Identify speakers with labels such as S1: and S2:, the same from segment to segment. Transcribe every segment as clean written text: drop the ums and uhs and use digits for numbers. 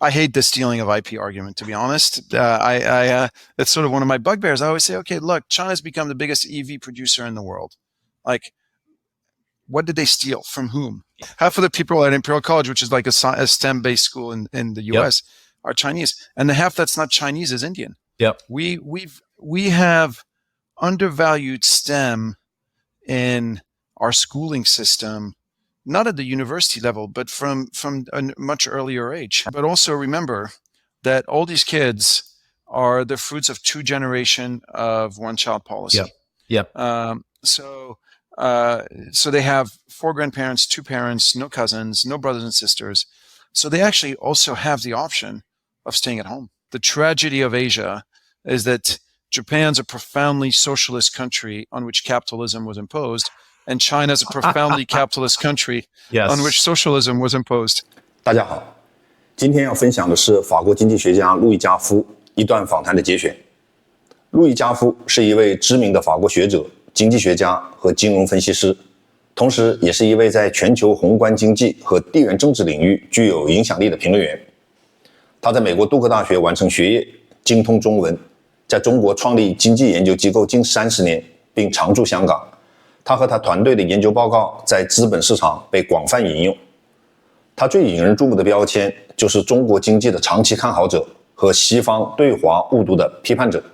S1: I hate the stealing of IP argument, to be honest. It's sort of one of my bugbears. I always say, okay, look, China's become the biggest EV producer in the world. Like, what did they steal? From whom? Half of the people at Imperial College, which is like a STEM-based school in the US, are Chinese. And the half that's not Chinese is Indian.
S2: Yep.
S1: We have undervalued STEM in our schooling system, not at the university level, but from a much earlier age. But also remember that all these kids are the fruits of 2 generations of one-child policy.
S2: Yep.
S1: So they have 4 grandparents, 2 parents, no cousins, no brothers and sisters. So they actually also have the option of staying at home. The tragedy of Asia is that Japan's a profoundly socialist country on which capitalism was imposed, and China's a profoundly capitalist country on which socialism was imposed.
S3: 大家好，今天要分享的是法国经济学家路易加夫一段访谈的节选。路易加夫是一位知名的法国学者、经济学家和金融分析师，同时也是一位在全球宏观经济和地缘政治领域具有影响力的评论员。他在美国杜克大学完成学业，精通中文，在中国创立经济研究机构近30年，并常驻香港。他和他团队的研究报告在资本市场被广泛引用。他最引人注目的标签就是中国经济的长期看好者和西方对华误读的批判者。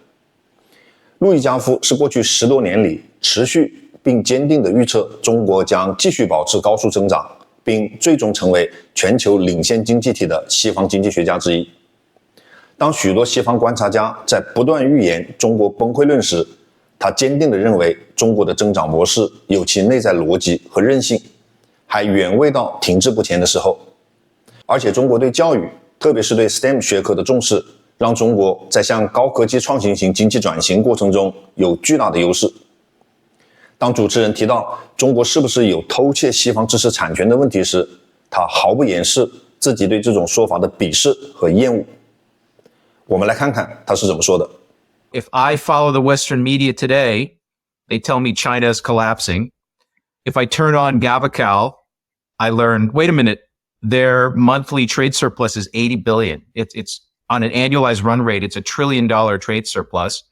S3: 路易加夫是过去10多年里持续并坚定地预测中国将继续保持高速增长，并最终成为全球领先经济体的西方经济学家之一。当许多西方观察家在不断预言中国崩溃论时，他坚定地认为中国的增长模式有其内在逻辑和韧性，还远未到停滞不前的时候。而且中国对教育，特别是对 STEM 学科的重视，让中国在向高科技创新型经济转型过程中有巨大的优势。当主持人提到中国是不是有偷窃西方知识产权的问题时，他毫不掩饰自己对这种说法的鄙视和厌恶。我们来看看他是怎么说的。
S2: If I follow the Western media today, they tell me China is collapsing. If I turn on Gavical, I learn, wait a minute, their monthly trade surplus is 80 billion. It's on an annualized run rate, it's $1 trillion trade surplus.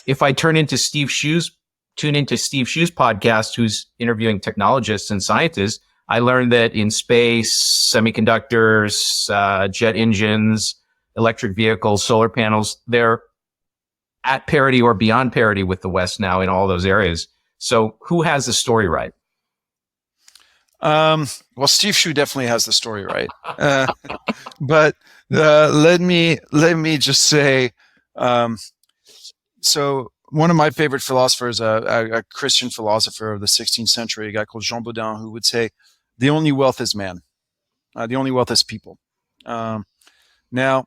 S2: If I tune into Steve Shu's podcast, who's interviewing technologists and scientists, I learned that in space, semiconductors, jet engines, electric vehicles, solar panels, they're at parity or beyond parity with the West now in all those areas. So who has the story right?
S1: Well, Steve Shu definitely has the story right. But let me just say, so one of my favorite philosophers, a Christian philosopher of the 16th century, a guy called Jean Baudin, who would say, the only wealth is man. The only wealth is people. Now,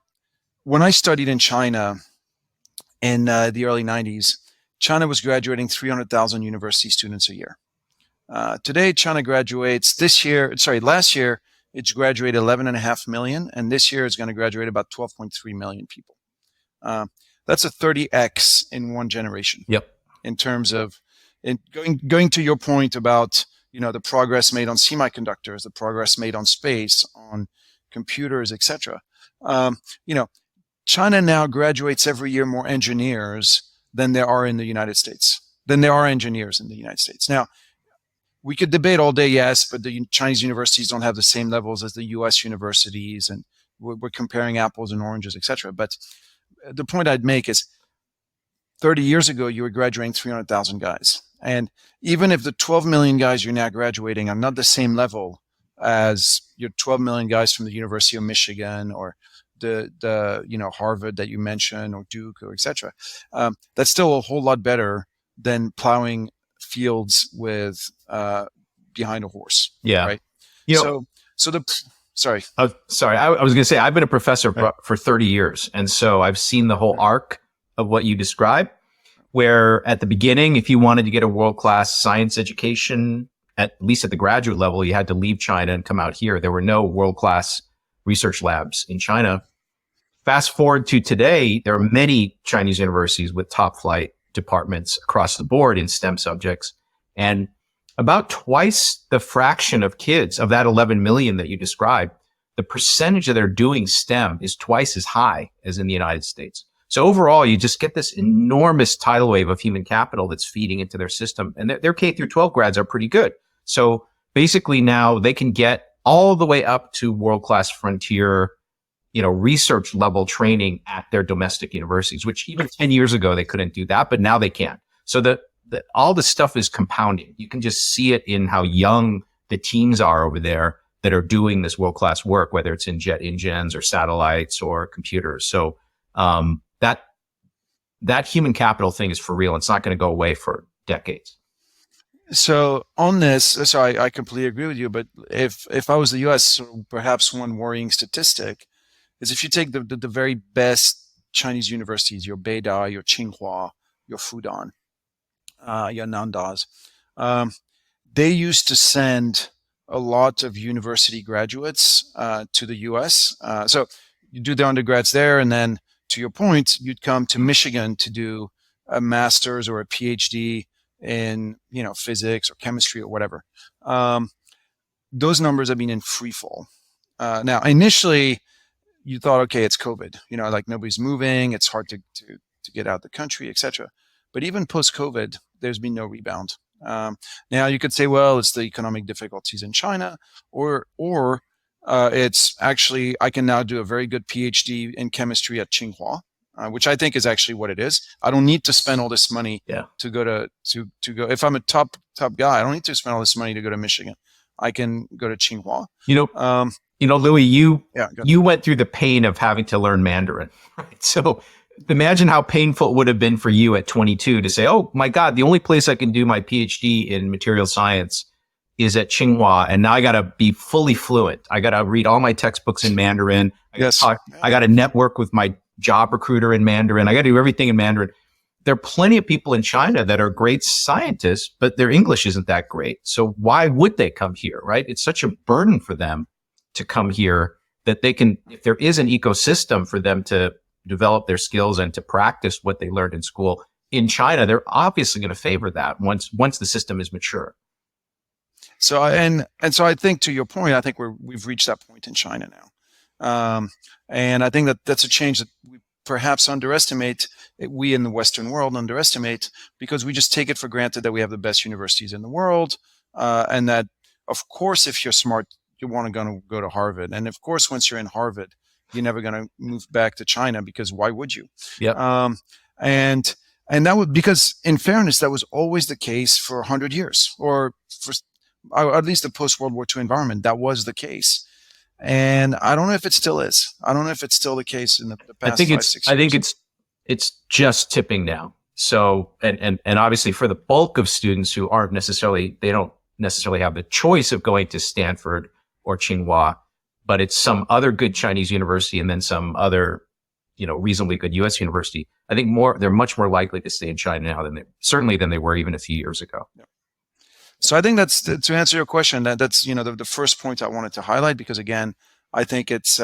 S1: when I studied in China in the early 90s, China was graduating 300,000 university students a year. Today, China graduates last year, it's graduated 11.5 million, and this year it's going to graduate about 12.3 million people. That's a 30x in one generation.
S2: Yep.
S1: In terms of going to your point about, the progress made on semiconductors, the progress made on space, on computers, etc. China now graduates every year more engineers than there are in the United States, than there are engineers in the United States. Now, we could debate all day, yes, but the Chinese universities don't have the same levels as the U.S. universities, and we're comparing apples and oranges, etc. But the point I'd make is 30 years ago, you were graduating 300,000 guys. And even if the 12 million guys you're now graduating are not the same level as your 12 million guys from the University of Michigan or the Harvard that you mentioned or Duke or etc. That's still a whole lot better than plowing fields with behind a horse.
S2: Yeah.
S1: Right. Sorry.
S2: Sorry. I was going to say, I've been a professor for 30 years. And so I've seen the whole arc of what you describe, where at the beginning, if you wanted to get a world-class science education, at least at the graduate level, you had to leave China and come out here. There were no world-class research labs in China. Fast forward to today, there are many Chinese universities with top flight departments across the board in STEM subjects. And about twice the fraction of kids of that 11 million that you described the percentage that are doing STEM is twice as high as in the United States. So overall, you just get this enormous tidal wave of human capital that's feeding into their system. And their K through 12 grads are pretty good. So basically now they can get all the way up to world-class frontier, research level training at their domestic universities, which even 10 years ago, they couldn't do that, but now they can. So all the stuff is compounding. You can just see it in how young the teams are over there that are doing this world-class work, whether it's in jet engines or satellites or computers. So that human capital thing is for real. It's not going to go away for decades.
S1: So on this, I completely agree with you. But if I was the U.S., perhaps one worrying statistic is if you take the very best Chinese universities, your Beida, your Tsinghua, your Fudan, your Nandas, they used to send a lot of university graduates to the U.S. So you do the undergrads there, and then, to your point, you'd come to Michigan to do a master's or a PhD in, physics or chemistry or whatever. Those numbers have been in free fall. Now, initially, you thought, okay, it's COVID. Like nobody's moving. It's hard to get out of the country, etc. But even post-COVID, there's been no rebound. Now you could say, well, it's the economic difficulties in China, or it's actually, I can now do a very good PhD in chemistry at Tsinghua, which I think is actually what it is. I don't need to spend all this money to go. If I'm a top guy, I don't need to spend all this money to go to Michigan. I can go to Tsinghua.
S2: Louis, you went through the pain of having to learn Mandarin, right? So imagine how painful it would have been for you at 22 to say, oh my God, the only place I can do my PhD in material science is at Tsinghua. And now I got to be fully fluent. I got to read all my textbooks in Mandarin. I got to network with my job recruiter in Mandarin. I got to do everything in Mandarin. There are plenty of people in China that are great scientists, but their English isn't that great. So why would they come here, right? It's such a burden for them to come here that they can, if there is an ecosystem for them to develop their skills and to practice what they learned in school in China, they're obviously going to favor that once the system is mature.
S1: So so I think, to your point, I think we've reached that point in China now, and I think that's a change that we perhaps underestimate. We in the Western world underestimate because we just take it for granted that we have the best universities in the world, and that, of course, if you're smart, you want to go to Harvard, and of course, once you're in Harvard, you're never going to move back to China because why would you?
S2: Yeah.
S1: And that would, because in fairness, that was always the case for 100 years, or at least the post-World War II environment. That was the case. And I don't know if it still is. I don't know if it's still the case in the past 5-6 years.
S2: I think it's just tipping now. So, and obviously for the bulk of students who aren't necessarily, they don't necessarily have the choice of going to Stanford or Tsinghua, but it's some other good Chinese university and then some other, reasonably good U.S. university. I think they're much more likely to stay in China now than they were even a few years ago.
S1: Yeah. So I think that's, to answer your question, that's the first point I wanted to highlight, because again, I think it's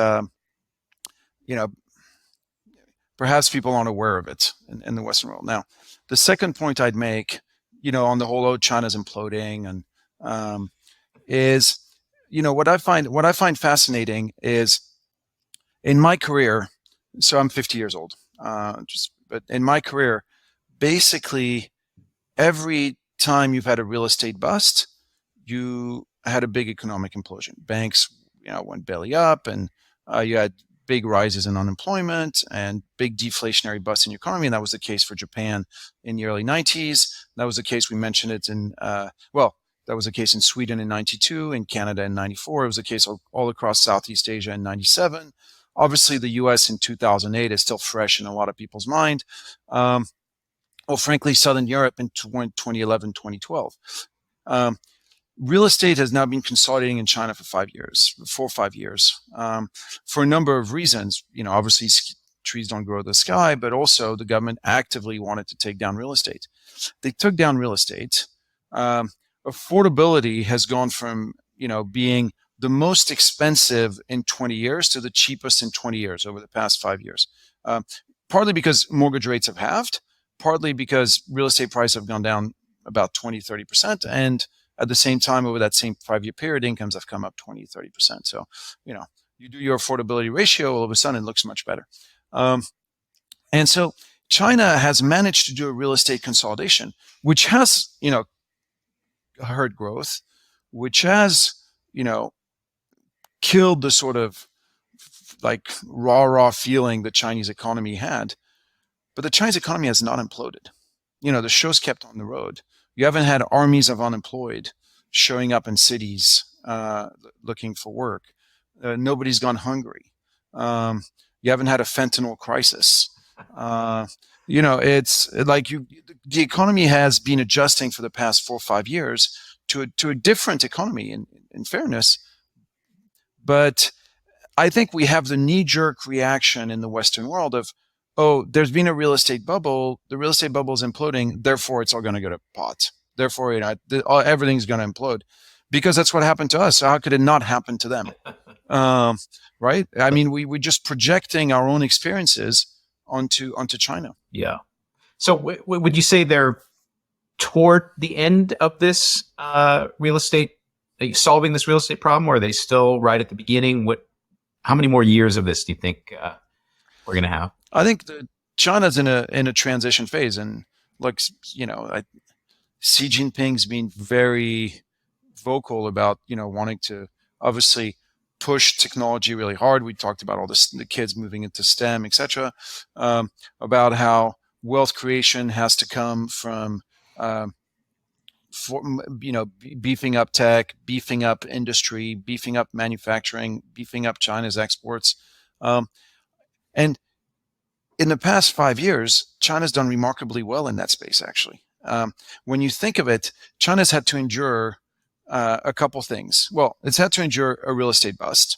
S1: perhaps people aren't aware of it in the Western world. Now, the second point I'd make, on the whole, China's imploding, and is, what I find fascinating is, in my career, so I'm 50 years old, but in my career, basically every time you've had a real estate bust, you had a big economic implosion. Banks, went belly up, and you had big rises in unemployment and big deflationary busts in your economy. And that was the case for Japan in the early 90s. That was the case, we mentioned it in, that was the case in Sweden in 92, in Canada in 94. It was the case all across Southeast Asia in 97. Obviously, the US in 2008 is still fresh in a lot of people's mind. Frankly, Southern Europe in 2011, 2012. Real estate has now been consolidating in China for 4 or 5 years, for a number of reasons. Obviously, trees don't grow to the sky, but also the government actively wanted to take down real estate. They took down real estate. Affordability has gone from, being the most expensive in 20 years to the cheapest in 20 years over the past 5 years. Partly because mortgage rates have halved, partly because real estate prices have gone down about 20-30%. And at the same time, over that same 5-year period, incomes have come up 20-30%. So, You do your affordability ratio, all of a sudden it looks much better. And so China has managed to do a real estate consolidation, which has, hurt growth, which has, killed the sort of like raw feeling the Chinese economy had. But the Chinese economy has not imploded. The show's kept on the road. You haven't had armies of unemployed showing up in cities looking for work. Nobody's gone hungry. You haven't had a fentanyl crisis. It's like the economy has been adjusting for the past 4 or 5 years to a different economy in fairness. But I think we have the knee-jerk reaction in the Western world of, oh, there's been a real estate bubble. The real estate bubble is imploding. Therefore, it's all going to go to pot. Therefore, everything's going to implode, because that's what happened to us. So how could it not happen to them? Right? I mean, we're just projecting our own experiences onto China.
S2: Yeah. So would you say they're toward the end of this real estate, solving this real estate problem, or are they still right at the beginning? How many more years of this do you think we're going to have?
S1: I think China's in a transition phase, and like Xi Jinping's been very vocal about wanting to obviously push technology really hard. We talked about all this, the kids moving into STEM, etc. About how wealth creation has to come from beefing up tech, beefing up industry, beefing up manufacturing, beefing up China's exports. And in the past 5 years, China's done remarkably well in that space, actually. When you think of it, China's had to endure a couple things. Well, it's had to endure a real estate bust.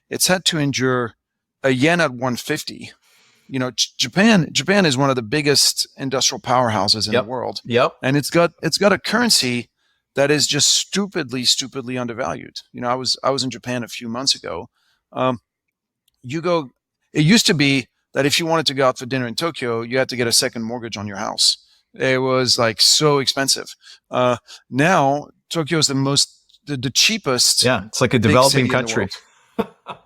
S1: It's had to endure a yen at 150. Japan is one of the biggest industrial powerhouses in the world.
S2: Yep.
S1: And it's got a currency that is just stupidly undervalued. I was in Japan a few months ago. It used to be that if you wanted to go out for dinner in Tokyo, you had to get a second mortgage on your house. It was like so expensive. Now Tokyo is the cheapest.
S2: Yeah, it's like a developing country.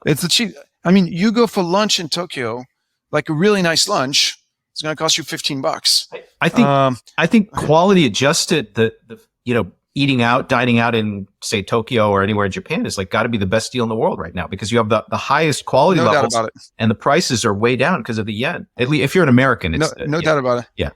S1: It's the cheap. I mean, you go for lunch in Tokyo, like a really nice lunch, it's going to cost you $15.
S2: I think quality adjusted, eating out, dining out in, say, Tokyo or anywhere in Japan is got to be the best deal in the world right now, because you have the highest quality levels,
S1: doubt about it.
S2: And the prices are way down because of the yen. At least if you're an American, it's
S1: no doubt about it.
S2: Yeah,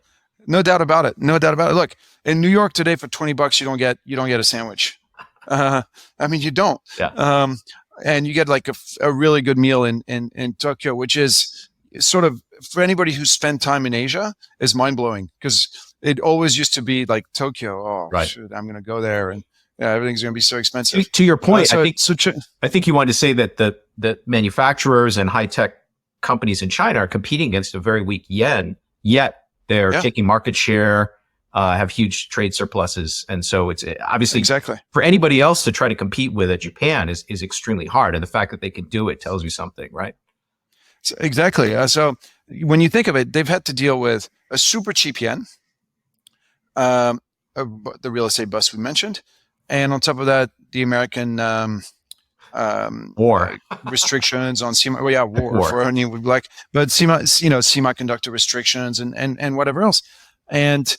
S1: no doubt about it. No doubt about it. Look, in New York today for $20, you don't get a sandwich. I mean, you don't.
S2: Yeah.
S1: And you get like a really good meal in Tokyo, which is sort of, for anybody who's spent time in Asia, is mind blowing, because it always used to be like Tokyo. Oh,
S2: right.
S1: Shoot, I'm going to go there, and everything's going to be so expensive.
S2: To your point, I think you wanted to say that the manufacturers and high tech companies in China are competing against a very weak yen, yet they're taking market share, have huge trade surpluses, and so it's obviously
S1: exactly
S2: for anybody else to try to compete with Japan is extremely hard, and the fact that they can do it tells you something, right?
S1: Exactly. So when you think of it, they've had to deal with a super cheap yen, the real estate bust we mentioned, and on top of that, the American
S2: war
S1: restrictions on war for any but semiconductor restrictions and whatever else. And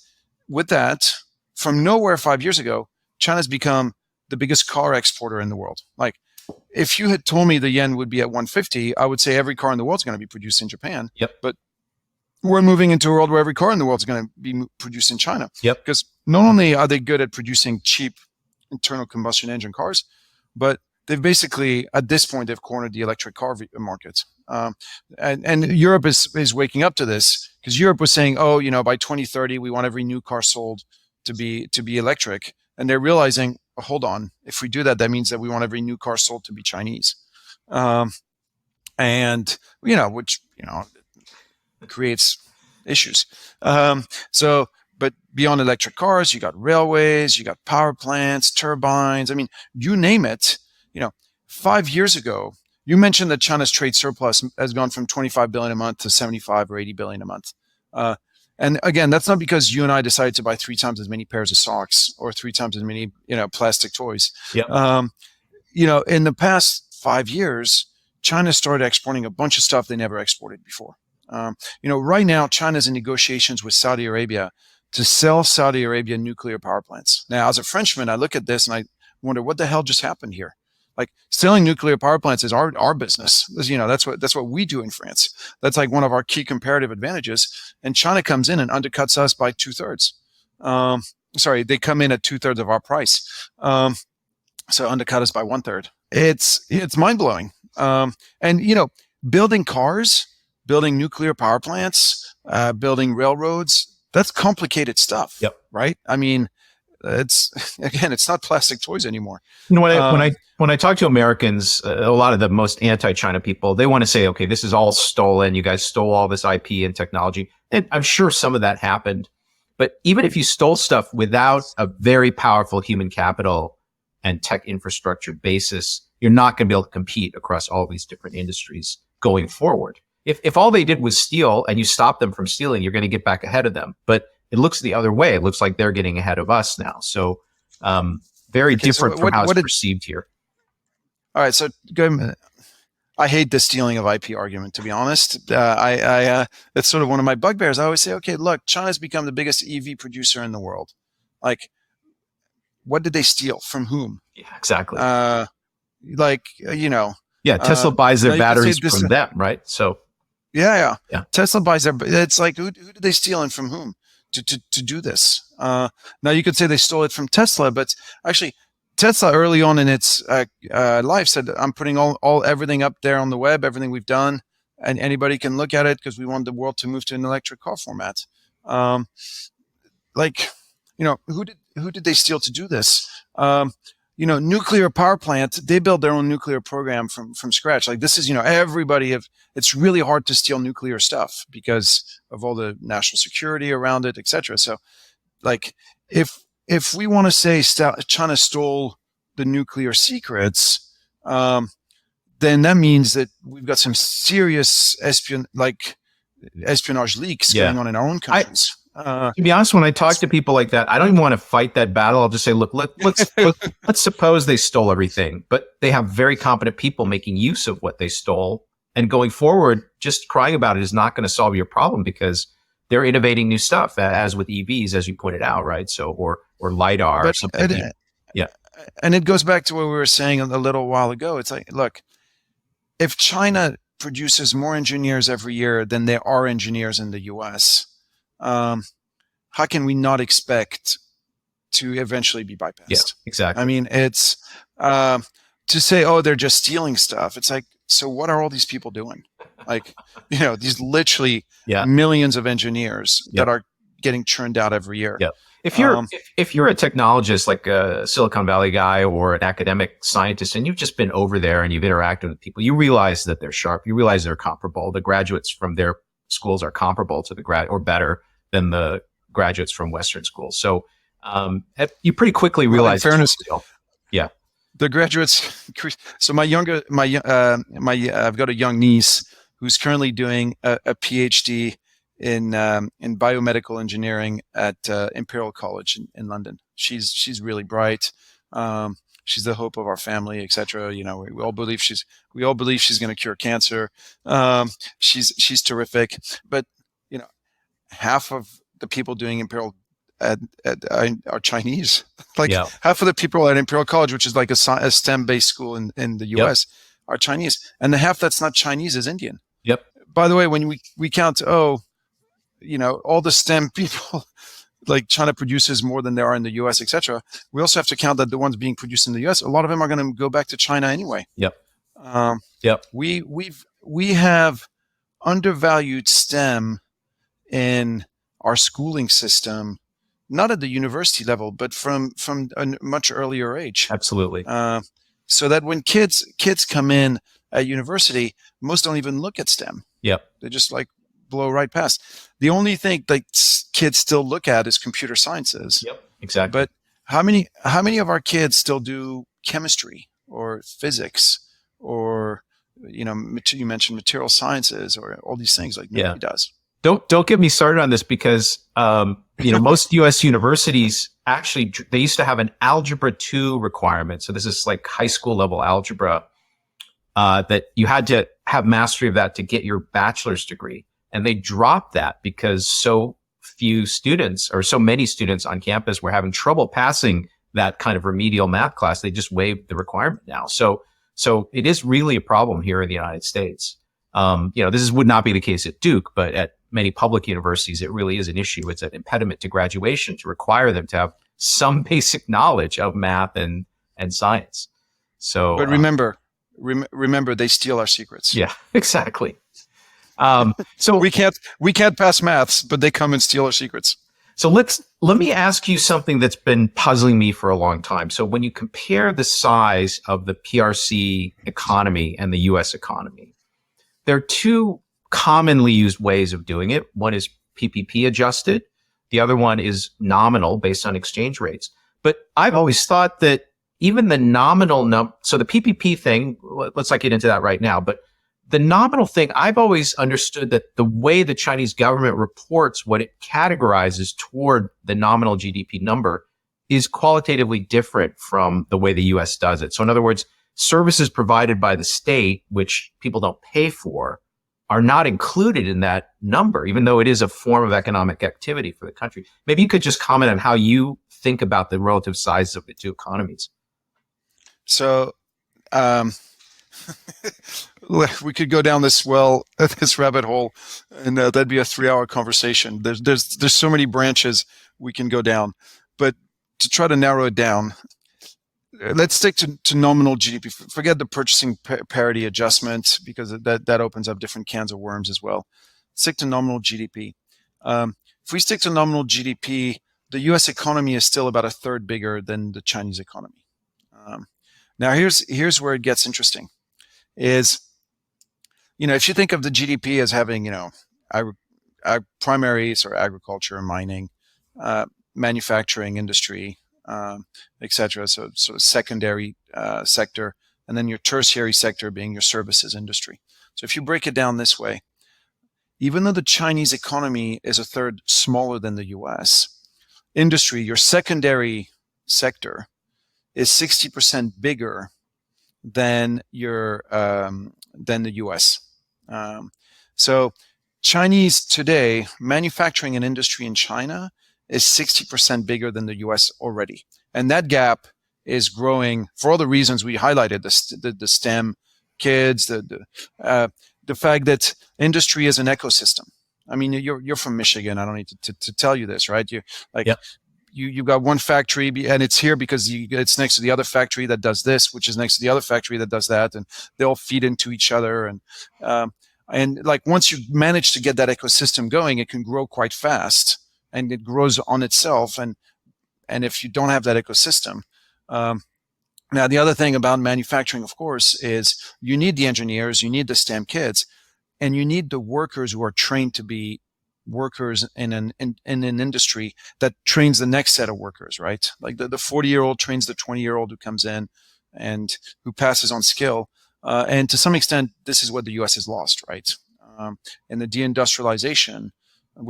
S1: with that, from nowhere 5 years ago, China's become the biggest car exporter in the world. Like, if you had told me the yen would be at 150, I would say every car in the world is going to be produced in Japan.
S2: Yep.
S1: But we're moving into a world where every car in the world is going to be produced in China.
S2: Yep.
S1: Because not only are they good at producing cheap internal combustion engine cars, but they've basically, at this point, they've cornered the electric car market. And Europe is waking up to this, because Europe was saying, by 2030, we want every new car sold to be electric. And they're realizing, hold on, if we do that, that means that we want every new car sold to be Chinese. Which creates issues. But beyond electric cars, you got railways, you got power plants, turbines. I mean, you name it. 5 years ago, you mentioned that China's trade surplus has gone from 25 billion a month to 75 or 80 billion a month. And again, that's not because you and I decided to buy 3 times as many pairs of socks or 3 times as many, plastic toys.
S2: Yep.
S1: In the past 5 years, China started exporting a bunch of stuff they never exported before. Right now, China's in negotiations with Saudi Arabia to sell Saudi Arabia nuclear power plants. Now, as a Frenchman, I look at this and I wonder what the hell just happened here. Like, selling nuclear power plants is our business. That's what we do in France. That's like one of our key comparative advantages. And China comes in and undercuts us by 2/3. They come in at 2/3 of our price. So undercut us by 1/3. It's mind blowing. Building cars, building nuclear power plants, building railroads, that's complicated stuff.
S2: Yep.
S1: Right? I mean, it's not plastic toys anymore.
S2: When I talk to Americans, a lot of the most anti-China people, they want to say, okay, this is all stolen. You guys stole all this IP and technology. And I'm sure some of that happened. But even if you stole stuff without a very powerful human capital and tech infrastructure basis, you're not going to be able to compete across all these different industries going forward. If all they did was steal and you stop them from stealing, you're going to get back ahead of them. But it looks the other way. It looks like they're getting ahead of us now. So very different from how it's perceived here.
S1: All right. So I hate the stealing of IP argument, to be honest. It's sort of one of my bugbears. I always say, okay, look, China's become the biggest EV producer in the world. Like, what did they steal? From whom?
S2: Yeah, exactly. Tesla buys their batteries from them, right? So
S1: yeah. Tesla buys their. It's like, who did they steal and from whom to do this? Now you could say they stole it from Tesla, but actually, Tesla early on in its life said, "I'm putting everything up there on the web, everything we've done, and anybody can look at it because we want the world to move to an electric car format." Who did they steal to do this? Nuclear power plant, they build their own nuclear program from scratch. Like, this is, it's really hard to steal nuclear stuff because of all the national security around it, et cetera. So, like, if we want to say China stole the nuclear secrets, then that means that we've got some serious espionage leaks going on in our own countries.
S2: To be honest, when I talk to people like that, I don't even want to fight that battle. I'll just say, look, let's suppose they stole everything, but they have very competent people making use of what they stole. And going forward, just crying about it is not going to solve your problem because they're innovating new stuff, as with EVs, as you pointed out, right? So, or LiDAR or something.
S1: And it goes back to what we were saying a little while ago. It's like, look, if China produces more engineers every year than there are engineers in the US, how can we not expect to eventually be bypassed?
S2: Yeah, exactly.
S1: I mean, it's to say, oh, they're just stealing stuff. It's like, so what are all these people doing? Like, these literally millions of engineers that are getting churned out every year.
S2: Yeah. If you're a technologist, like a Silicon Valley guy or an academic scientist, and you've just been over there and you've interacted with people, you realize that they're sharp. You realize they're comparable. The graduates from their schools are comparable to or better than the graduates from Western schools. So you pretty quickly realize.
S1: In fairness,
S2: yeah,
S1: the graduates. So I've got a young niece who's currently doing a PhD in biomedical engineering at Imperial College in London. She's really bright. She's the hope of our family, etc. We all believe she's going to cure cancer. She's terrific, but half of the people doing Imperial are Chinese. Half of the people at Imperial College, which is like a STEM-based school in the US, are Chinese, and the half that's not Chinese is Indian.
S2: Yep.
S1: By the way, when we count, all the STEM people, like China produces more than there are in the US, etc. We also have to count that the ones being produced in the US, a lot of them are going to go back to China anyway.
S2: Yep.
S1: We have undervalued STEM in our schooling system, not at the university level, but from a much earlier age.
S2: Absolutely.
S1: So that when kids come in at university, most don't even look at STEM.
S2: Yep.
S1: They just blow right past. The only thing that kids still look at is computer sciences.
S2: Yep. Exactly.
S1: But how many of our kids still do chemistry or physics or you mentioned material sciences or all these things? Nobody does.
S2: Don't get me started on this because most U.S. universities actually they used to have an Algebra 2 requirement. So this is like high school level algebra, that you had to have mastery of that to get your bachelor's degree. And they dropped that because so few students or so many students on campus were having trouble passing that kind of remedial math class. They just waived the requirement now. So it is really a problem here in the United States. This would not be the case at Duke, but at many public universities, it really is an issue. It's an impediment to graduation to require them to have some basic knowledge of math and science. So,
S1: but remember, they steal our secrets.
S2: Yeah, exactly. So
S1: we can't pass maths, but they come and steal our secrets.
S2: So let me ask you something that's been puzzling me for a long time. So when you compare the size of the PRC economy and the US economy, there are two commonly used ways of doing it. One is PPP adjusted. The other one is nominal based on exchange rates. But I've always thought that even the nominal so the PPP thing, let's not get into that right now, but the nominal thing, I've always understood that the way the Chinese government reports what it categorizes toward the nominal GDP number is qualitatively different from the way the US does it. So in other words, services provided by the state, which people don't pay for, are not included in that number, even though it is a form of economic activity for the country. Maybe you could just comment on how you think about the relative sizes of the two economies.
S1: So, we could go down this rabbit hole, and that'd be a 3-hour conversation. There's so many branches we can go down, but to try to narrow it down, let's stick to nominal GDP. Forget the purchasing parity adjustment, because that opens up different cans of worms as well. Stick to nominal GDP. If we stick to nominal GDP, the U.S. economy is still about a third bigger than the Chinese economy. Now here's where it gets interesting. Is, if you think of the GDP as having, primaries or agriculture, mining, manufacturing, industry, etc. So secondary sector, and then your tertiary sector being your services industry. So if you break it down this way, even though the Chinese economy is a third smaller than the U.S., industry, your secondary sector, is 60% bigger than the U.S. So Chinese today, manufacturing and industry in China is 60% bigger than the U.S. already, and that gap is growing for all the reasons we highlighted: the STEM kids, the fact that industry is an ecosystem. I mean, you're from Michigan. I don't need to tell you this, right? You've got one factory, and it's here because it's next to the other factory that does this, which is next to the other factory that does that, and they all feed into each other. And like once you manage to get that ecosystem going, it can grow quite fast, and it grows on itself. And if you don't have that ecosystem, now the other thing about manufacturing, of course, is you need the engineers, you need the STEM kids, and you need the workers who are trained to be workers in an industry that trains the next set of workers, right? Like the 40-year-old trains the 20-year-old who comes in and who passes on skill. And to some extent, this is what the U.S. has lost, right? And the deindustrialization,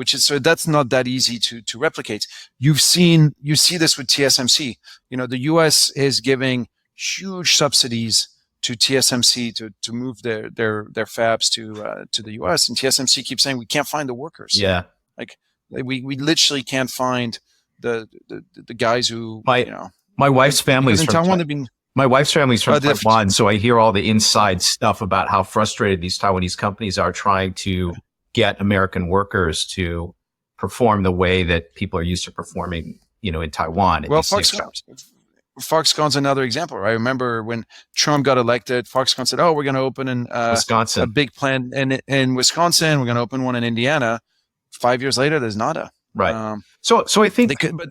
S1: so that's not that easy to replicate. You see this with TSMC. The U.S. is giving huge subsidies to TSMC to move their fabs to the US, and TSMC keeps saying we can't find the workers.
S2: Yeah,
S1: like we literally can't find the guys who
S2: my wife's family's
S1: in
S2: from
S1: Taiwan.
S2: My wife's family's from Taiwan, so I hear all the inside stuff about how frustrated these Taiwanese companies are trying to get American workers to perform the way that people are used to performing, in Taiwan.
S1: Well, Foxconn's another example, right? I remember when Trump got elected, Foxconn said, "Oh, we're going to open
S2: Wisconsin,
S1: a big plant in Wisconsin. We're going to open one in Indiana." 5 years later, there's nada.
S2: Right. So I think
S1: they could, but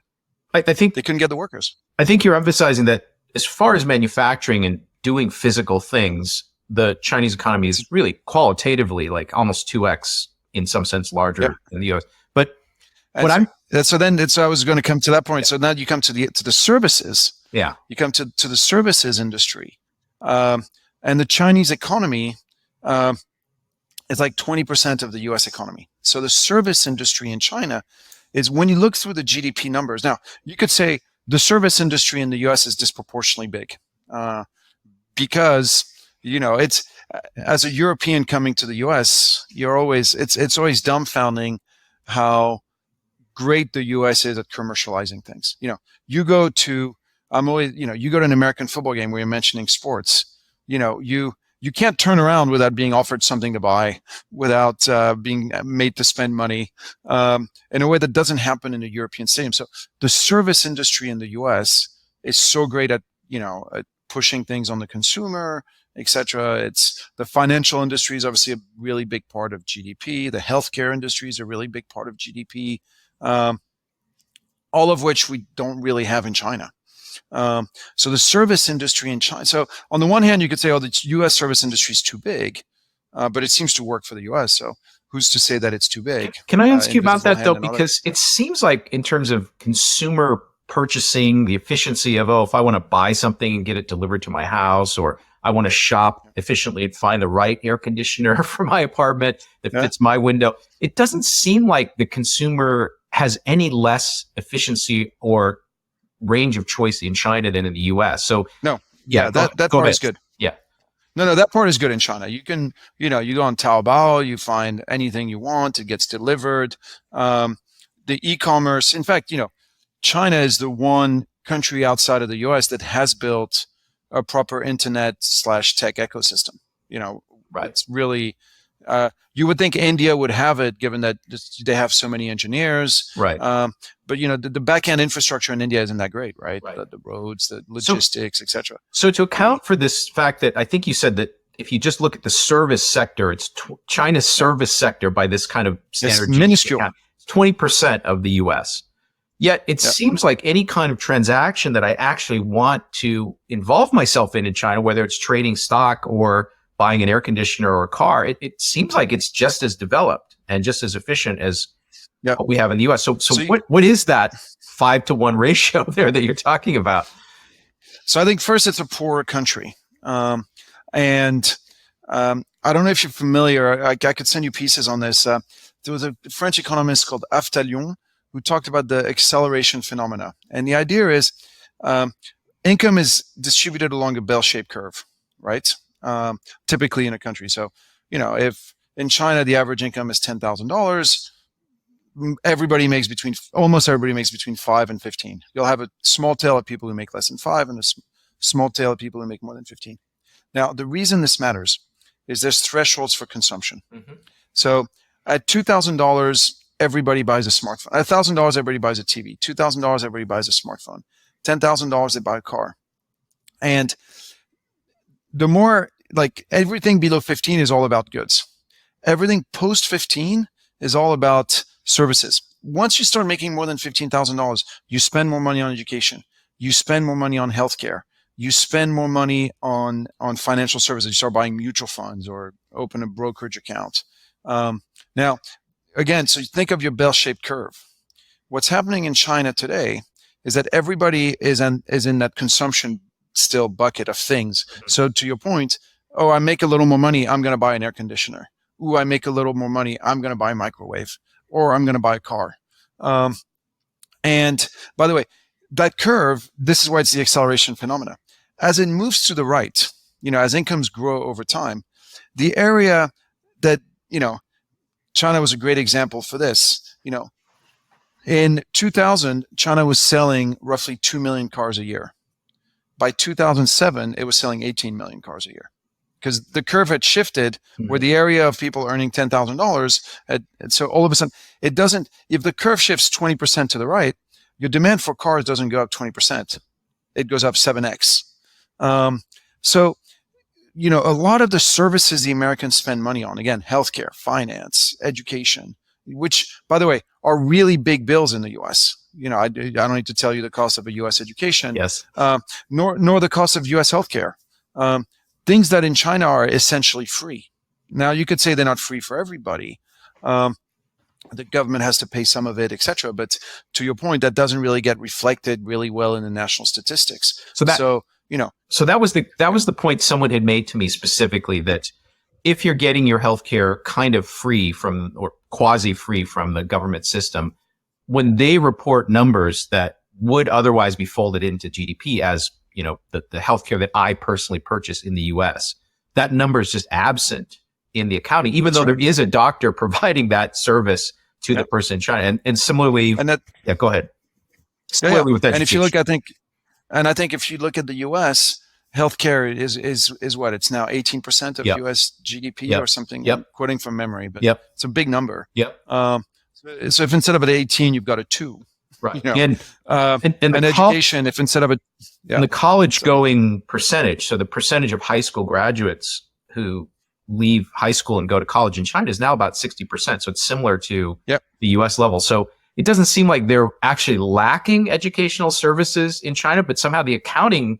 S2: I think
S1: they couldn't get the workers.
S2: I think you're emphasizing that as far as manufacturing and doing physical things, the Chinese economy is really qualitatively like almost 2x in some sense larger than the US. But I was going to come to that point. Yeah. So now you come to the services. Yeah.
S1: You come to the services industry, and the Chinese economy is like 20% of the U.S. economy. So the service industry in China is, when you look through the GDP numbers. Now you could say the service industry in the U.S. is disproportionately big because it's as a European coming to the U.S., it's always dumbfounding how great the U.S. is at commercializing things. You go to you go to an American football game where you're mentioning sports. You can't turn around without being offered something to buy, without being made to spend money in a way that doesn't happen in a European stadium. So the service industry in the U.S. is so great at at pushing things on the consumer, etc. It's the financial industry is obviously a really big part of GDP. The healthcare industry is a really big part of GDP, all of which we don't really have in China. So the service industry in China. So on the one hand, you could say, oh, the U.S. service industry is too big, but it seems to work for the U.S. So who's to say that it's too big?
S2: Can I ask you about that though? Because it seems like in terms of consumer purchasing, the efficiency of, if I want to buy something and get it delivered to my house, or I want to shop efficiently and find the right air conditioner for my apartment that fits my window, it doesn't seem like the consumer has any less efficiency or range of choice in China than in the US. So
S1: no, that part is good.
S2: Yeah.
S1: No, that part is good in China. You can, you go on Taobao, you find anything you want, it gets delivered. The e-commerce, in fact, China is the one country outside of the US that has built a proper internet/tech ecosystem.
S2: Right.
S1: It's really, you would think India would have it, given that they have so many engineers.
S2: Right.
S1: But the back-end infrastructure in India isn't that great, right? The roads, the logistics, etc.
S2: So to account for this fact that I think you said that if you just look at the service sector, it's China's service sector by this kind of standard,
S1: it's minuscule.
S2: 20% of the US. Yet it seems like any kind of transaction that I actually want to involve myself in China, whether it's trading stock or buying an air conditioner or a car, it seems like it's just as developed and just as efficient as what we have in the US. So what is that 5-to-1 ratio there that you're talking about?
S1: So I think first it's a poorer country. And I don't know if you're familiar, I could send you pieces on this. There was a French economist called Aftalion who talked about the acceleration phenomena. And the idea is income is distributed along a bell-shaped curve, right? Typically in a country. So, if in China the average income is $10,000, almost everybody makes between 5 and 15. You'll have a small tail of people who make less than 5 and a small tail of people who make more than 15. Now, the reason this matters is there's thresholds for consumption. Mm-hmm. So at $2,000, everybody buys a smartphone. At $1,000, everybody buys a TV. $2,000, everybody buys a smartphone. $10,000, they buy a car. And the more, everything below 15 is all about goods. Everything post 15 is all about services. Once you start making more than $15,000, you spend more money on education. You spend more money on healthcare. You spend more money on financial services. You start buying mutual funds or open a brokerage account. Now, again, so you think of your bell-shaped curve. What's happening in China today is that everybody is in that consumption still bucket of things. So to your point, I make a little more money, I'm going to buy an air conditioner. Ooh, I make a little more money, I'm going to buy a microwave, or I'm going to buy a car. And by the way, that curve, this is why it's the acceleration phenomena. As it moves to the right, as incomes grow over time, the area that, China was a great example for this. In 2000, China was selling roughly 2 million cars a year. By 2007, it was selling 18 million cars a year, because the curve had shifted where the area of people earning $10,000 and so all of a sudden it doesn't. If the curve shifts 20% to the right, your demand for cars doesn't go up 20%; it goes up 7x. So, a lot of the services the Americans spend money on, again, healthcare, finance, education, which, by the way, are really big bills in the U.S. I don't need to tell you the cost of a U.S. education,
S2: yes,
S1: nor the cost of U.S. healthcare. Things that in China are essentially free. Now, you could say they're not free for everybody. The government has to pay some of it, etc. But to your point, that doesn't really get reflected really well in the national statistics. So that was the point someone had made to me specifically, that if you're getting your healthcare kind of free from, or quasi free from, the government system, when they report numbers that would otherwise be folded into GDP as, the healthcare that I personally purchase in the US,
S2: that number is just absent in the accounting, even though there is a doctor providing that service to the person in China. And similarly, go ahead. Similarly with education.
S1: And if you look, I think if you look at the U.S., healthcare is what? It's now 18% of U.S. GDP or something. I'm quoting from memory, but it's a big number. So if instead of an 18, you've got a 2.
S2: Right.
S1: You know, and education, if instead of a...
S2: And the college-going percentage, so the percentage of high school graduates who leave high school and go to college in China is now about 60%. So it's similar to the U.S. level. So it doesn't seem like they're actually lacking educational services in China, but somehow the accounting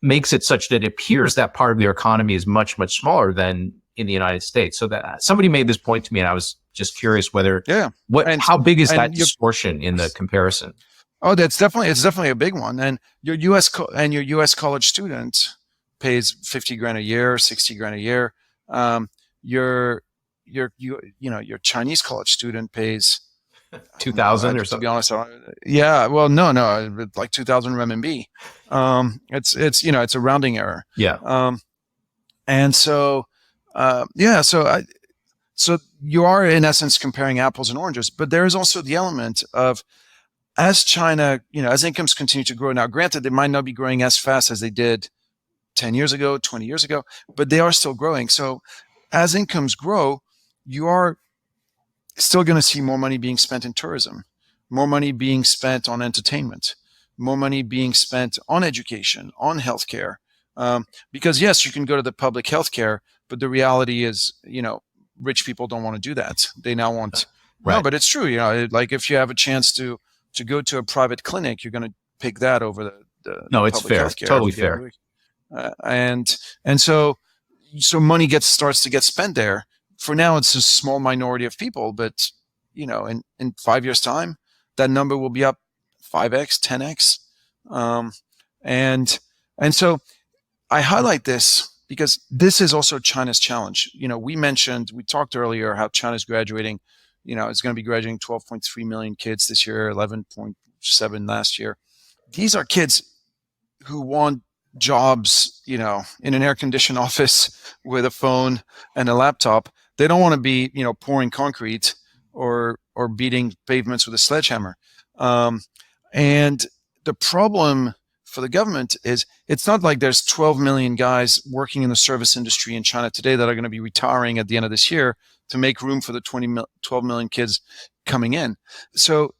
S2: makes it such that it appears that part of their economy is much, much smaller than in the United States. So that somebody made this point to me, and I was just curious whether how big is that distortion in the comparison?
S1: Oh, it's definitely a big one. And your U.S. college student pays $50,000 a year, $60,000 a year. Your Chinese college student pays
S2: 2,000 or something.
S1: To be honest, no, like 2,000 renminbi. It's a rounding error. And so so you are in essence comparing apples and oranges, but there is also the element of, as China, as incomes continue to grow. Now, granted, they might not be growing as fast as they did 10 years ago, 20 years ago, but they are still growing. So as incomes grow, you are still going to see more money being spent in tourism, more money being spent on entertainment, more money being spent on education, on healthcare. Because yes, you can go to the public healthcare, but the reality is, rich people don't want to do that. They now want, no, but it's true. Like if you have a chance to go to a private clinic, you're going to pick that over the
S2: no, it's fair, totally fair.
S1: And so money starts to get spent there. For now, it's a small minority of people, but in 5 years' time, that number will be up 5x, 10x, and so I highlight this because this is also China's challenge. We talked earlier how China's graduating. It's going to be graduating 12.3 million kids this year, 11.7 last year. These are kids who want jobs, in an air-conditioned office with a phone and a laptop. They don't want to be, pouring concrete or beating pavements with a sledgehammer. And the problem for the government is it's not like there's 12 million guys working in the service industry in China today that are going to be retiring at the end of this year to make room for the 12 million kids coming in. So,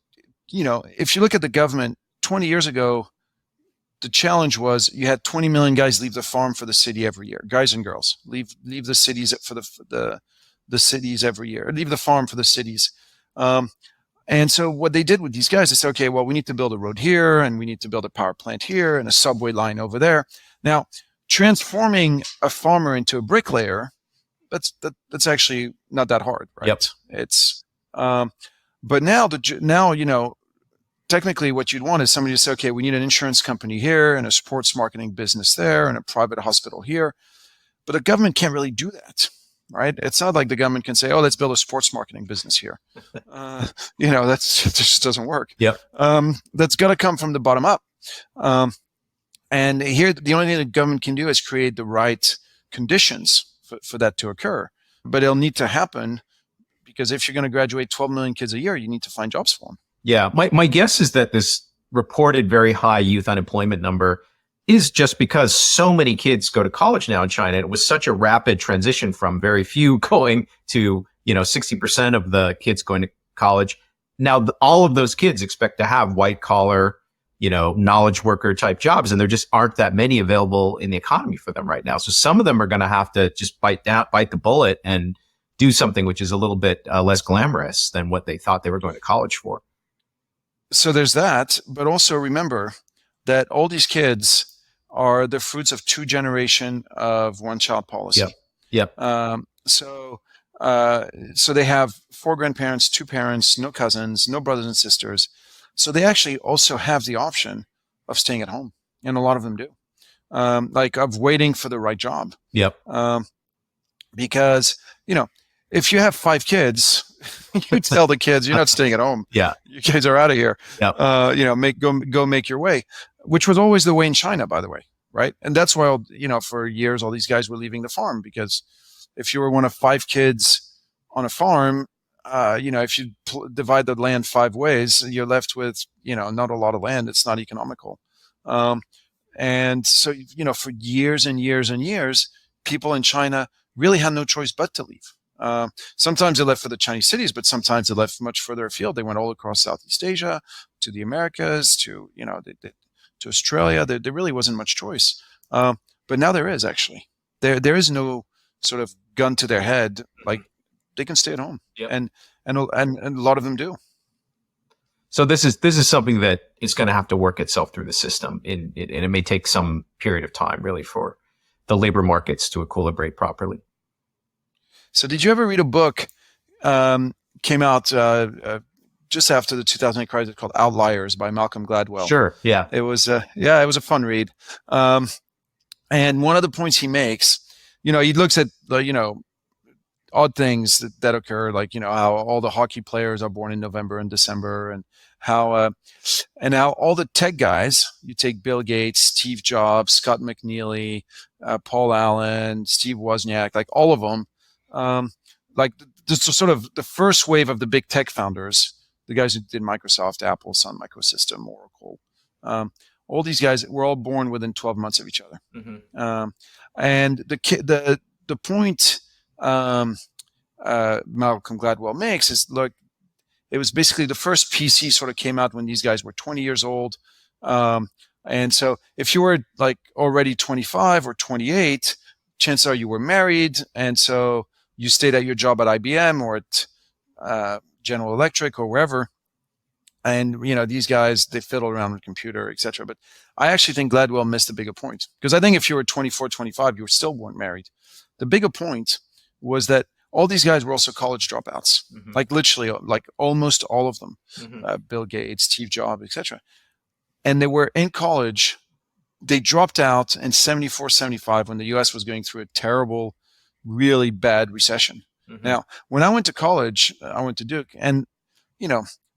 S1: if you look at the government 20 years ago, the challenge was you had 20 million guys leave the farm for the city every year, guys and girls leave the cities for the cities every year, leave the farm for the cities. And so what they did with these guys, they said, okay, well, we need to build a road here and we need to build a power plant here and a subway line over there. Now, transforming a farmer into a bricklayer, that's actually not that hard, right? It's, but now, technically what you'd want is somebody to say, okay, we need an insurance company here and a sports marketing business there and a private hospital here. But the government can't really do that. Right? It's not like the government can say, "Oh, let's build a sports marketing business here." That just doesn't work. That's got to come from the bottom up. And here, the only thing the government can do is create the right conditions for that to occur. But it'll need to happen because if you're going to graduate 12 million kids a year, you need to find jobs for them.
S2: Yeah, my guess is that this reported very high youth unemployment number is just because so many kids go to college now in China. It was such a rapid transition from very few going to, 60% of the kids going to college. Now, all of those kids expect to have white collar, knowledge worker type jobs, and there just aren't that many available in the economy for them right now. So some of them are going to have to just bite the bullet and do something which is a little bit less glamorous than what they thought they were going to college for.
S1: So there's that, but also remember that all these kids are the fruits of 2 generations of one-child policy. So they have 4 grandparents, 2 parents, no cousins, no brothers and sisters. So they actually also have the option of staying at home, and a lot of them do, like of waiting for the right job. Because if you have 5 kids, you tell the kids you're not staying at home. You kids are out of here. Go make your way. Which was always the way in China, by the way. right? And that's why, for years, all these guys were leaving the farm, because if you were one of 5 kids on a farm, if you divide the land 5 ways, you're left with, not a lot of land. It's not economical. And so, for years and years and years, people in China really had no choice but to leave. Sometimes they left for the Chinese cities, but sometimes they left much further afield. They went all across Southeast Asia, to the Americas, to, to Australia. There really wasn't much choice. But now there is, actually. There is no sort of gun to their head. Like, they can stay at home.
S2: Yep.
S1: And a lot of them do.
S2: So this is something that is going to have to work itself through the system, and it may take some period of time, really, for the labor markets to equilibrate properly.
S1: So did you ever read a book, came out just after the 2008 crisis, called Outliers by Malcolm Gladwell?
S2: Sure, yeah.
S1: It was a fun read. And one of the points he makes, he looks at odd things that occur, like, how all the hockey players are born in November and December, and how all the tech guys, you take Bill Gates, Steve Jobs, Scott McNeely, Paul Allen, Steve Wozniak, like all of them, like sort of the first wave of the big tech founders, the guys who did Microsoft, Apple, Sun Microsystem, Oracle, all these guys were all born within 12 months of each other. Mm-hmm. And the point Malcolm Gladwell makes is, look, it was basically the first PC sort of came out when these guys were 20 years old. And so if you were like already 25 or 28, chances are you were married. And so you stayed at your job at IBM or at General Electric or wherever. And, these guys, they fiddled around with the computer, etc. But I actually think Gladwell missed the bigger point, because I think if you were 24, 25, you still weren't married. The bigger point was that all these guys were also college dropouts, mm-hmm. like literally, like almost all of them, mm-hmm. Bill Gates, Steve Jobs, etc. And they were in college. They dropped out in 74, 75 when the U.S. was going through a terrible, really bad recession. Mm-hmm. Now, when I went to college, I went to Duke, and,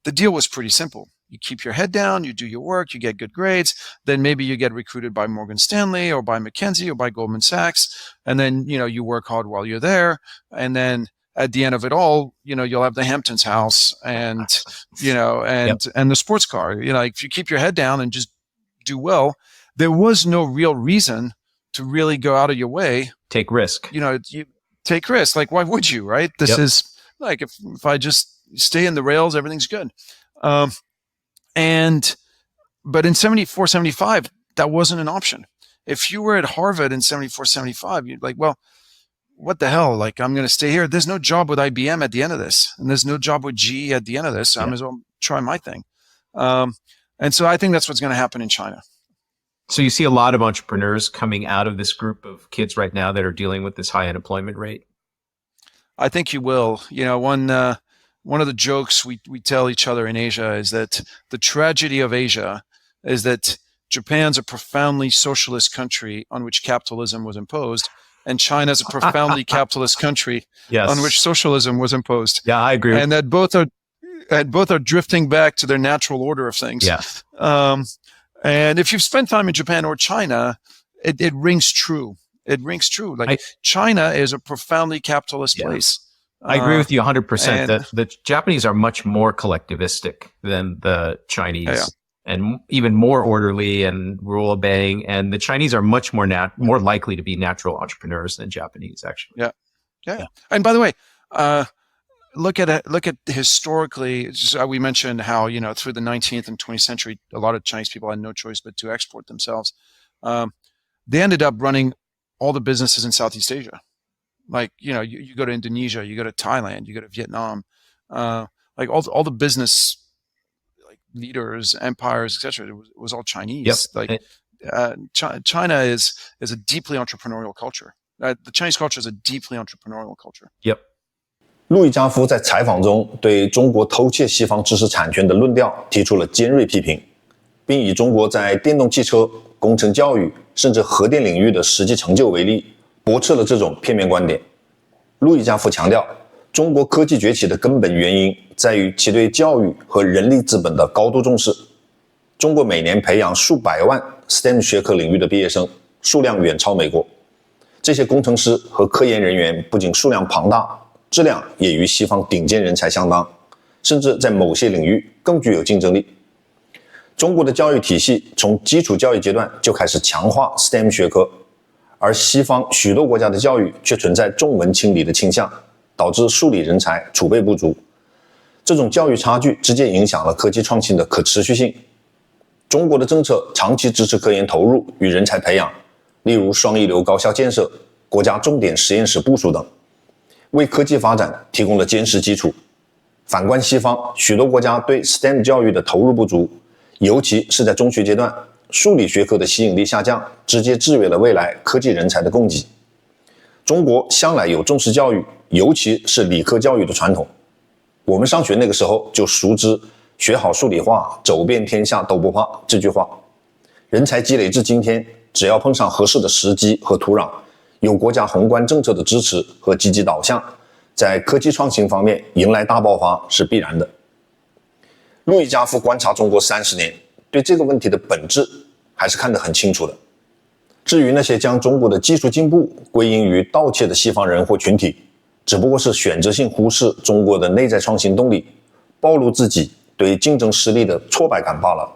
S1: the deal was pretty simple. You keep your head down, you do your work, you get good grades, then maybe you get recruited by Morgan Stanley or by McKinsey or by Goldman Sachs, and then, you work hard while you're there, and then at the end of it all, you'll have the Hamptons house and, and the sports car. If you keep your head down and just do well, there was no real reason to really go out of your way.
S2: Take risk.
S1: You take risks. Like, why would you, right? This is like, if I just stay in the rails, everything's good. But in 74, 75, that wasn't an option. If you were at Harvard in 74, 75, you'd like, well, what the hell? Like, I'm going to stay here. There's no job with IBM at the end of this, and there's no job with GE at the end of this. So I might as well try my thing. And so I think that's what's going to happen in China.
S2: So you see a lot of entrepreneurs coming out of this group of kids right now that are dealing with this high unemployment rate.
S1: I think you will. One of the jokes we tell each other in Asia is that the tragedy of Asia is that Japan's a profoundly socialist country on which capitalism was imposed, and China's a profoundly capitalist country on which socialism was imposed.
S2: Yeah, I agree.
S1: And that both are drifting back to their natural order of things.
S2: Yeah.
S1: And if you've spent time in Japan or China, it rings true. It rings true. Like, China is a profoundly capitalist place.
S2: I agree with you 100%. The Japanese are much more collectivistic than the Chinese, and even more orderly and rule obeying. And the Chinese are much more likely to be natural entrepreneurs than Japanese, actually.
S1: Yeah. And by the way, look at historically. We mentioned how through the 19th and 20th century, a lot of Chinese people had no choice but to export themselves. They ended up running all the businesses in Southeast Asia. Like, you go to Indonesia, you go to Thailand, you go to Vietnam, like all the business, like, leaders, empires, etc. It was all Chinese. Like, China is a deeply entrepreneurial culture. The Chinese culture is a deeply entrepreneurial culture.
S2: Yep.
S3: 路易加夫在采访中对中国偷窃西方知识产权的论调提出了尖锐批评，并以中国在电动汽车、工程教育甚至核电领域的实际成就为例，驳斥了这种片面观点。路易加夫强调，中国科技崛起的根本原因在于其对教育和人力资本的高度重视。中国每年培养数百万 STEM 学科领域的毕业生，数量远超美国。这些工程师和科研人员不仅数量庞大，质量也与西方顶尖人才相当，甚至在某些领域更具有竞争力。中国的教育体系从基础教育阶段就开始强化 STEM 学科，而西方许多国家的教育却存在重文轻理的倾向，导致数理人才储备不足。这种教育差距直接影响了科技创新的可持续性。中国的政策长期支持科研投入与人才培养，例如双一流高校建设、国家重点实验室部署等，为科技发展提供了坚实基础。反观西方，许多国家对 STEM 教育的投入不足，尤其是在中学阶段，数理学科的吸引力下降，直接制约了未来科技人才的供给。中国向来有重视教育，尤其是理科教育的传统。我们上学那个时候就熟知学好数理化，走遍天下都不怕这句话。人才积累至今天，只要碰上合适的时机和土壤，有国家宏观政策的支持和积极导向，在科技创新方面迎来大爆发是必然的。路易加夫观察中国30年，对这个问题的本质还是看得很清楚的。至于那些将中国的技术进步归因于盗窃的西方人或群体，只不过是选择性忽视中国的内在创新动力，暴露自己对竞争失利的挫败感罢了。